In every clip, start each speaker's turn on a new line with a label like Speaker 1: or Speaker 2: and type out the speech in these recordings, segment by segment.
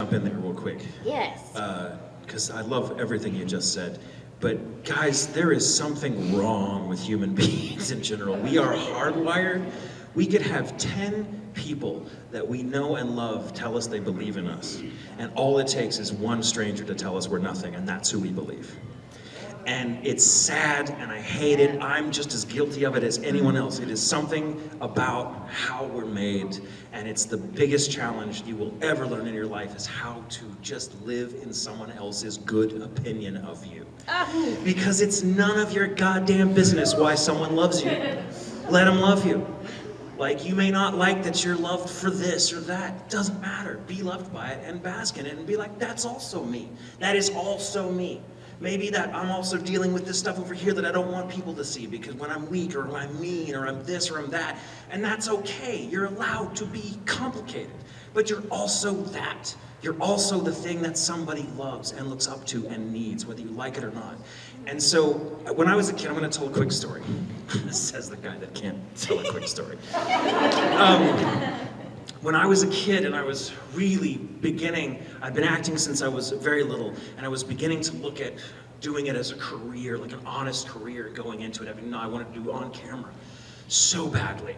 Speaker 1: jump in there real quick.
Speaker 2: Yes.
Speaker 1: Because I love everything you just said. But guys, there is something wrong with human beings in general. We are hardwired. We could have 10 people that we know and love tell us they believe in us. And all it takes is one stranger to tell us we're nothing, and that's who we believe. And it's sad, and I hate it. I'm just as guilty of it as anyone else. It is something about how we're made, and it's the biggest challenge you will ever learn in your life is how to just live in someone else's good opinion of you. Because it's none of your goddamn business why someone loves you. Let them love you. Like, you may not like that you're loved for this or that. It doesn't matter. Be loved by it and bask in it and be like, that's also me. That is also me. Maybe that I'm also dealing with this stuff over here that I don't want people to see because when I'm weak or when I'm mean or I'm this or I'm that, and that's okay. You're allowed to be complicated, but you're also that. You're also the thing that somebody loves and looks up to and needs, whether you like it or not. And so, when I was a kid, I'm going to tell a quick story. Says the guy that can't tell a quick story. When I was a kid and I was really beginning, I'd been acting since I was very little, and I was beginning to look at doing it as a career, like an honest career going into it. I mean, no, I wanted to do on camera so badly.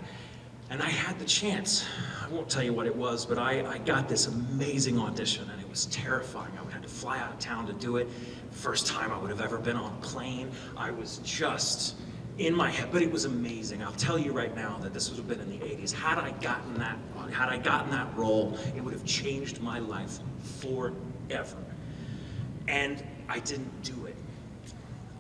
Speaker 1: And I had the chance. I won't tell you what it was, but I got this amazing audition, and it was terrifying. I would have to fly out of town to do it. First time I would have ever been on a plane. I was just in my head, but it was amazing. I'll tell you right now that this would have been in the 80s. Had I gotten that role, it would have changed my life forever. And I didn't do it.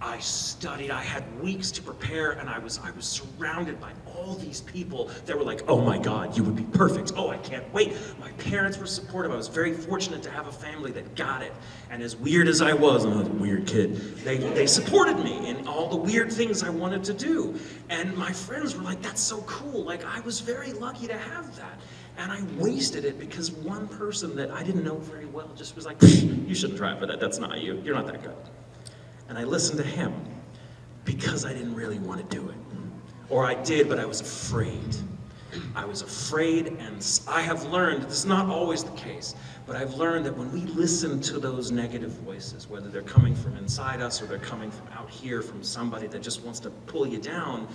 Speaker 1: I studied, I had weeks to prepare, and I was surrounded by all these people that were like, oh my God, you would be perfect. Oh, I can't wait. My parents were supportive. I was very fortunate to have a family that got it. And as weird as I was a weird kid, they supported me in all the weird things I wanted to do. And my friends were like, that's so cool. Like, I was very lucky to have that. And I wasted it because one person that I didn't know very well just was like, you shouldn't try for that. That's not you. You're not that good. And I listened to him because I didn't really want to do it. Or I did, but I was afraid. I was afraid, and I have learned, this is not always the case, but I've learned that when we listen to those negative voices, whether they're coming from inside us or they're coming from out here from somebody that just wants to pull you down,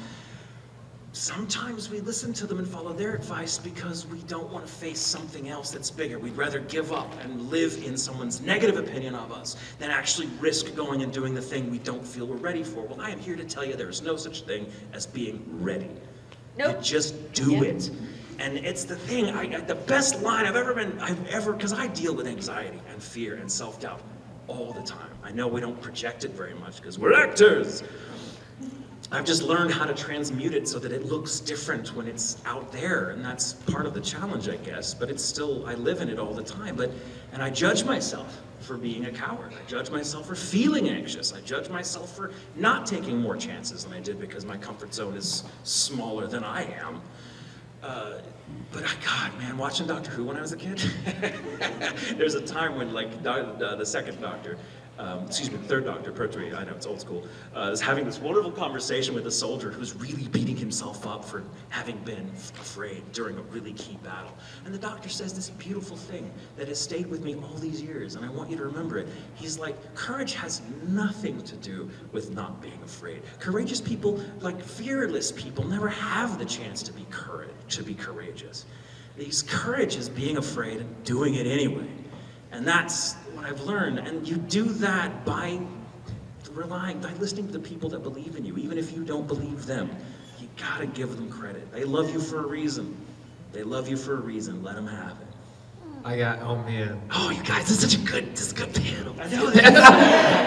Speaker 1: sometimes we listen to them and follow their advice because we don't want to face something else that's bigger. We'd rather give up and live in someone's negative opinion of us than actually risk going and doing the thing we don't feel we're ready for. Well, I am here to tell you there's no such thing as being ready. Nope. You just do it. And it's the thing, the best line I've ever, because I deal with anxiety and fear and self-doubt all the time. I know we don't project it very much because we're actors. I've just learned how to transmute it so that it looks different when it's out there, and that's part of the challenge, I guess, but it's still, I live in it all the time, and I judge myself for being a coward. I judge myself for feeling anxious. I judge myself for not taking more chances than I did because my comfort zone is smaller than I am. But God, man, watching Doctor Who when I was a kid, there's a time when, like, the second Doctor, the third Doctor, Pertwee, I know it's old school, is having this wonderful conversation with a soldier who's really beating himself up for having been afraid during a really key battle. And the Doctor says this beautiful thing that has stayed with me all these years, and I want you to remember it. He's like, courage has nothing to do with not being afraid. Courageous people, like fearless people, never have the chance to be courageous. Courage is being afraid and doing it anyway. And that's what I've learned. And you do that by listening to the people that believe in you, even if you don't believe them. You gotta give them credit. They love you for a reason. They love you for a reason. Let them have it.
Speaker 3: Oh man.
Speaker 1: Oh, you guys, this is a good panel. I know that.